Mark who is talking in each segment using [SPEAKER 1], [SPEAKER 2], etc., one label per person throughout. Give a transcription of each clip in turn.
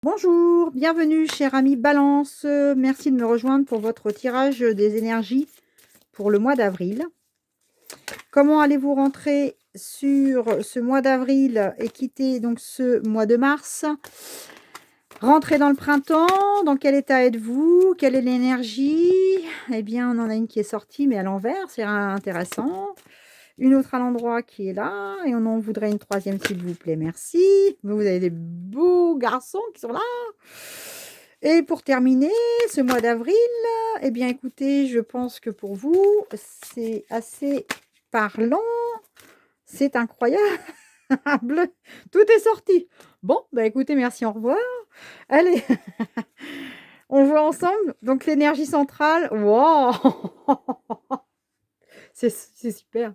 [SPEAKER 1] Bonjour, bienvenue cher ami Balance. Merci de me rejoindre pour votre tirage des énergies pour le mois d'avril. Comment allez-vous rentrer sur ce mois d'avril et quitter donc ce mois de mars? Rentrer dans le printemps, dans quel état êtes-vous? Quelle est l'énergie? Eh bien, on en a une qui est sortie, mais à l'envers, c'est intéressant. Une autre à l'endroit qui est là, et on en voudrait une troisième, s'il vous plaît, merci. Vous avez des beaux garçons qui sont là. Et pour terminer ce mois d'avril, eh bien écoutez, je pense que pour vous, c'est assez parlant. C'est incroyable. Tout est sorti. Bon, bah écoutez, merci, au revoir. Allez, on voit ensemble. Donc l'énergie centrale, wow, c'est super.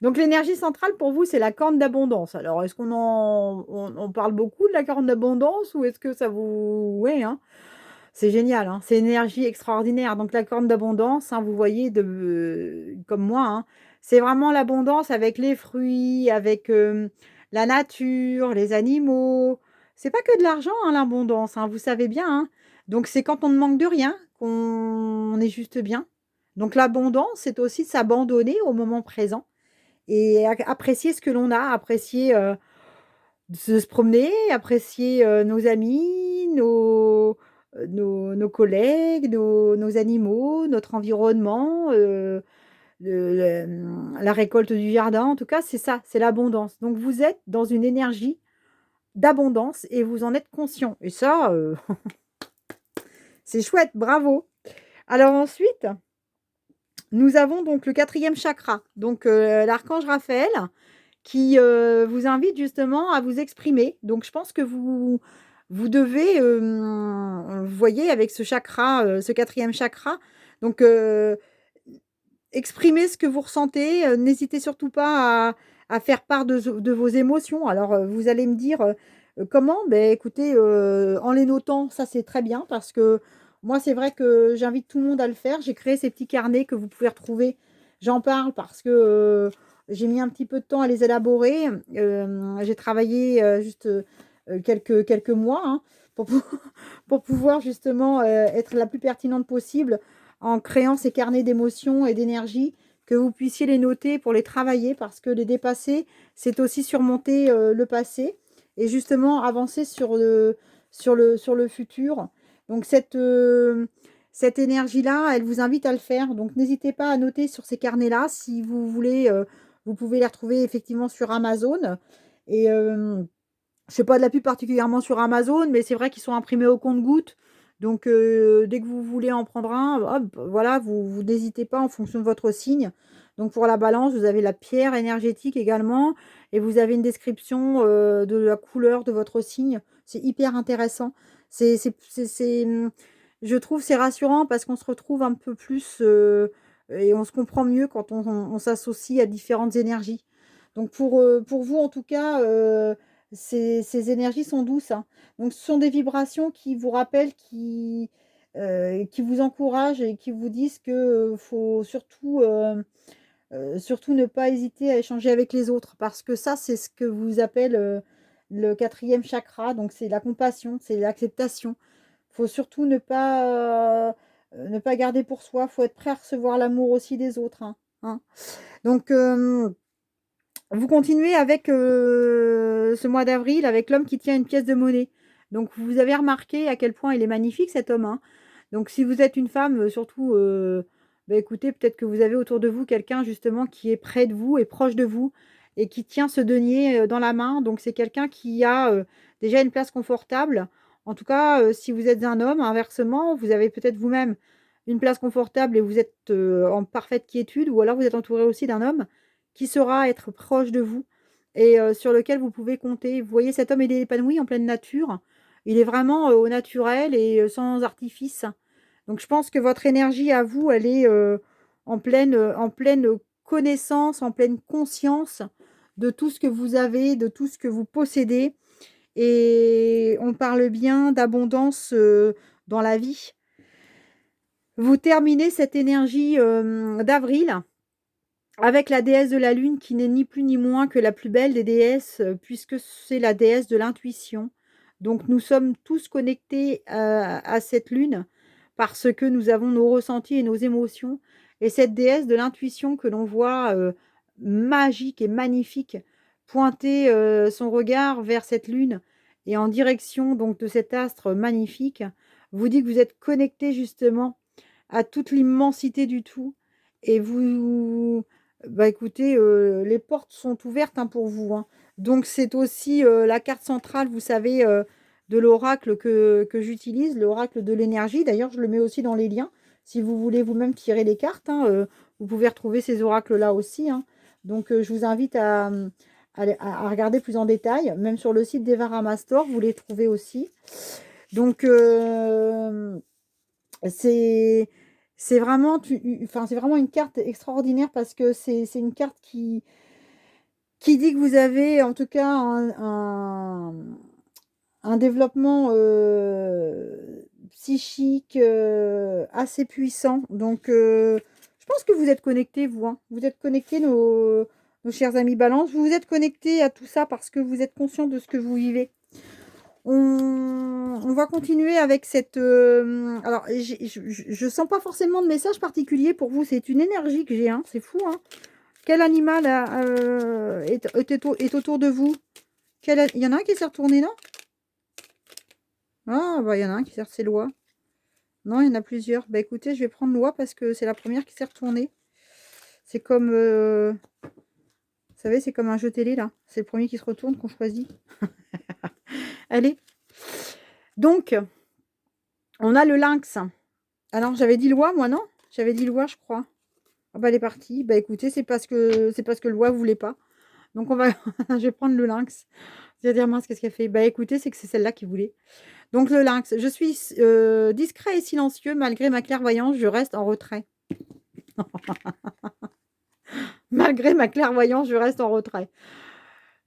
[SPEAKER 1] Donc l'énergie centrale pour vous, c'est la corne d'abondance. Alors, est-ce qu'on parle beaucoup de la corne d'abondance ou est-ce que ça vous... Oui, hein, c'est génial, hein, c'est une énergie extraordinaire. Donc la corne d'abondance, hein, vous voyez, comme moi, hein, c'est vraiment l'abondance avec les fruits, avec la nature, les animaux. C'est pas que de l'argent, hein, l'abondance, hein, vous savez bien, hein. Donc c'est quand on ne manque de rien qu'on est juste bien. Donc l'abondance, c'est aussi s'abandonner au moment présent et apprécier ce que l'on a, apprécier de se promener, apprécier nos amis, nos collègues, nos animaux, notre environnement, la récolte du jardin. En tout cas, c'est ça, c'est l'abondance. Donc vous êtes dans une énergie d'abondance et vous en êtes conscient. Et ça, c'est chouette, bravo. Alors ensuite, nous avons donc le quatrième chakra, donc l'archange Raphaël, qui vous invite justement à vous exprimer. Donc je pense que vous devez, vous voyez avec ce chakra, ce quatrième chakra, donc exprimer ce que vous ressentez, n'hésitez surtout pas à faire part de vos émotions. Alors, vous allez me dire, comment? Ben écoutez, en les notant, ça c'est très bien parce que moi, c'est vrai que j'invite tout le monde à le faire. J'ai créé ces petits carnets que vous pouvez retrouver. J'en parle parce que, j'ai mis un petit peu de temps à les élaborer. J'ai travaillé, juste, quelques mois, hein, pour pou pour pouvoir justement, être la plus pertinente possible en créant ces carnets d'émotions et d'énergie, que vous puissiez les noter pour les travailler parce que les dépasser, c'est aussi surmonter, le passé et justement avancer sur le futur. Donc cette énergie-là, elle vous invite à le faire. Donc n'hésitez pas à noter sur ces carnets-là. Si vous voulez, vous pouvez les retrouver effectivement sur Amazon et je fais pas de la pub particulièrement sur Amazon, mais c'est vrai qu'ils sont imprimés au compte-gouttes. Donc, dès que vous voulez en prendre un, hop, voilà, vous n'hésitez pas en fonction de votre signe. Donc, pour la balance, vous avez la pierre énergétique également et vous avez une description, de la couleur de votre signe. C'est hyper intéressant. Je trouve c'est rassurant parce qu'on se retrouve un peu plus, et on se comprend mieux quand on s'associe à différentes énergies. Donc pour vous en tout cas, ces énergies sont douces, hein. Donc ce sont des vibrations qui vous rappellent, qui vous encouragent et qui vous disent que, faut surtout ne pas hésiter à échanger avec les autres parce que ça, c'est ce que vous appelle, le quatrième chakra, donc c'est la compassion, c'est l'acceptation. Faut surtout ne pas garder pour soi, faut être prêt à recevoir l'amour aussi des autres, hein, hein. Donc vous continuez avec, ce mois d'avril, avec l'homme qui tient une pièce de monnaie. Donc vous avez remarqué à quel point il est magnifique cet homme, hein. Donc si vous êtes une femme, surtout, bah, écoutez, peut-être que vous avez autour de vous quelqu'un justement qui est près de vous et proche de vous et qui tient ce denier, dans la main. Donc c'est quelqu'un qui a, déjà une place confortable. En tout cas, si vous êtes un homme, inversement, vous avez peut-être vous-même une place confortable et vous êtes, en parfaite quiétude ou alors vous êtes entouré aussi d'un homme qui saura être proche de vous et sur lequel vous pouvez compter. Vous voyez, cet homme, il est épanoui en pleine nature. Il est vraiment, au naturel et sans artifice. Donc je pense que votre énergie à vous, elle est, en pleine connaissance, en pleine conscience de tout ce que vous avez, de tout ce que vous possédez et on parle bien d'abondance, dans la vie. Vous terminez cette énergie, d'avril avec la déesse de la lune qui n'est ni plus ni moins que la plus belle des déesses, puisque c'est la déesse de l'intuition, Donc nous sommes tous connectés à cette lune parce que nous avons nos ressentis et nos émotions. Et cette déesse de l'intuition que l'on voit magique et magnifique pointer son regard vers cette lune et en direction donc de cet astre magnifique, vous dit que vous êtes connecté justement à toute l'immensité du tout. Et vous, bah écoutez, les portes sont ouvertes hein, pour vous. Hein. Donc c'est aussi la carte centrale, vous savez, de l'oracle que j'utilise, l'oracle de l'énergie. D'ailleurs, je le mets aussi dans les liens. Si vous voulez vous-même tirer les cartes, hein, vous pouvez retrouver ces oracles-là aussi. Hein. Donc je vous invite à regarder plus en détail. Même sur le site d'Evarama Store, vous les trouvez aussi. Donc c'est c'est vraiment, enfin, c'est vraiment une carte extraordinaire parce que c'est une carte qui dit que vous avez en tout cas un développement psychique assez puissant. Donc, je pense que vous êtes connectés, vous. Hein. Vous êtes connectés, nos chers amis Balance. Vous vous êtes connectés à tout ça parce que vous êtes conscient de ce que vous vivez. On va continuer avec cette... alors, je ne sens pas forcément de message particulier pour vous. C'est une énergie que j'ai. Hein. C'est fou. Hein. Quel animal est autour de vous? Il y en a un qui s'est retourné, non? Ah, bah, il y en a un qui sert ses lois. Non, il y en a plusieurs. Bah, écoutez, je vais prendre loi parce que c'est la première qui s'est retournée. C'est comme... vous savez, c'est comme un jeu télé, là. C'est le premier qui se retourne qu'on choisit. Allez. Donc, on a le lynx. Alors, j'avais dit loi, moi, non? J'avais dit loi, je crois. Ah, bah, elle est partie. Bah, écoutez, c'est parce que loi voulait pas. Donc, on va... je vais prendre le lynx. Je vais dire, mince, qu'est-ce qu'elle fait? Bah, écoutez, c'est que c'est celle-là qui voulait. Donc, le lynx. Je suis discret et silencieux. Malgré ma clairvoyance, je reste en retrait. Malgré ma clairvoyance, je reste en retrait.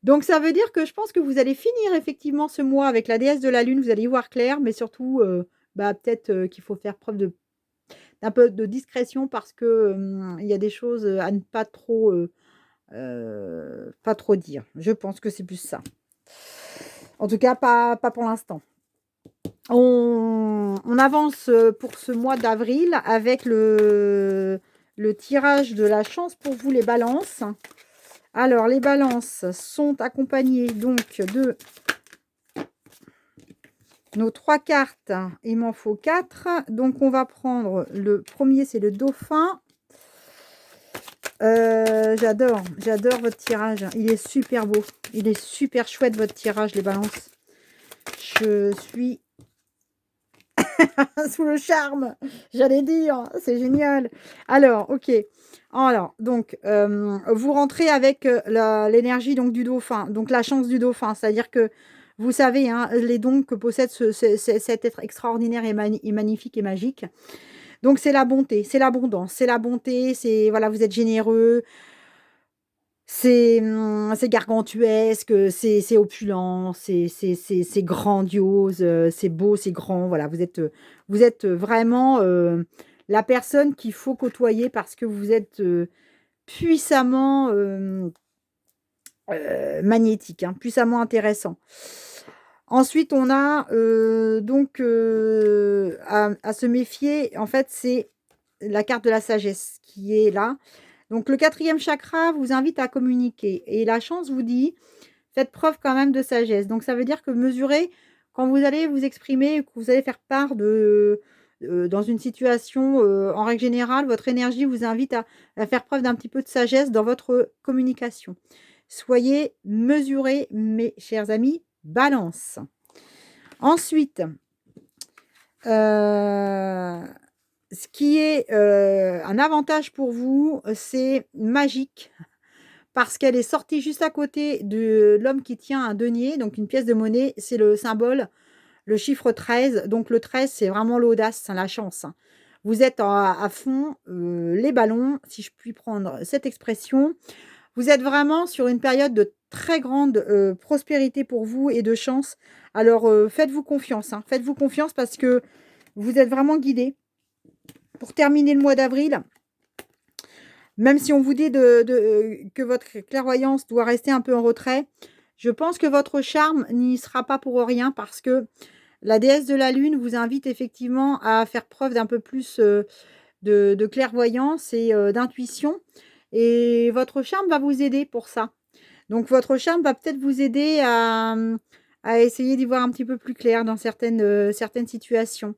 [SPEAKER 1] Donc, ça veut dire que je pense que vous allez finir effectivement ce mois avec la déesse de la lune. Vous allez y voir clair, mais surtout, bah, peut-être qu'il faut faire preuve d'un peu de discrétion parce que il y a des choses à ne pas trop dire. Je pense que c'est plus ça. En tout cas, pas pour l'instant. On avance pour ce mois d'avril avec le tirage de la chance pour vous, les balances. Alors, les balances sont accompagnées donc de nos 3 cartes. Il m'en faut 4. Donc, on va prendre le premier, c'est le dauphin. J'adore votre tirage. Il est super beau. Il est super chouette, votre tirage, les balances. Je suis sous le charme, j'allais dire. C'est génial. Alors, ok. Alors, donc, vous rentrez avec l'énergie donc du dauphin, donc la chance du dauphin. C'est-à-dire que vous savez, hein, les dons que possède cet être extraordinaire et magnifique et magique. Donc, c'est la bonté, c'est l'abondance, c'est la bonté, c'est, voilà, vous êtes généreux, c'est gargantuesque, c'est opulent, c'est grandiose, c'est beau, c'est grand. Voilà, vous êtes vraiment la personne qu'il faut côtoyer parce que vous êtes puissamment magnétique, hein, puissamment intéressant. Ensuite, on a donc à se méfier. En fait, c'est la carte de la sagesse qui est là. Donc, le 4e chakra vous invite à communiquer. Et la chance vous dit, faites preuve quand même de sagesse. Donc, ça veut dire que mesurez, quand vous allez vous exprimer, que vous allez faire part dans une situation, en règle générale, votre énergie vous invite à faire preuve d'un petit peu de sagesse dans votre communication. Soyez mesurés, mes chers amis, balance. Ensuite, ce qui est un avantage pour vous, c'est magique, parce qu'elle est sortie juste à côté de l'homme qui tient un denier, donc une pièce de monnaie, c'est le symbole, le chiffre 13. Donc le 13, c'est vraiment l'audace, la chance. Vous êtes à fond les ballons, si je puis prendre cette expression. Vous êtes vraiment sur une période de très grande prospérité pour vous et de chance. Alors faites-vous confiance, hein. Faites-vous confiance parce que vous êtes vraiment guidés. Pour terminer le mois d'avril, même si on vous dit que votre clairvoyance doit rester un peu en retrait, Je pense que votre charme n'y sera pas pour rien parce que la déesse de la lune vous invite effectivement à faire preuve d'un peu plus, de clairvoyance et d'intuition et votre charme va vous aider pour ça. Donc votre charme va peut-être vous aider à essayer d'y voir un petit peu plus clair dans certaines situations.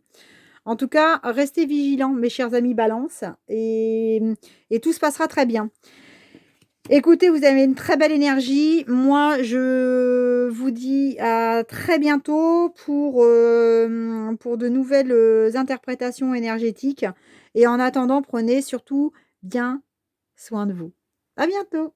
[SPEAKER 1] En tout cas, restez vigilants, mes chers amis Balance, et tout se passera très bien. Écoutez, vous avez une très belle énergie. Moi, je vous dis à très bientôt pour de nouvelles interprétations énergétiques. Et en attendant, prenez surtout bien soin de vous. À bientôt.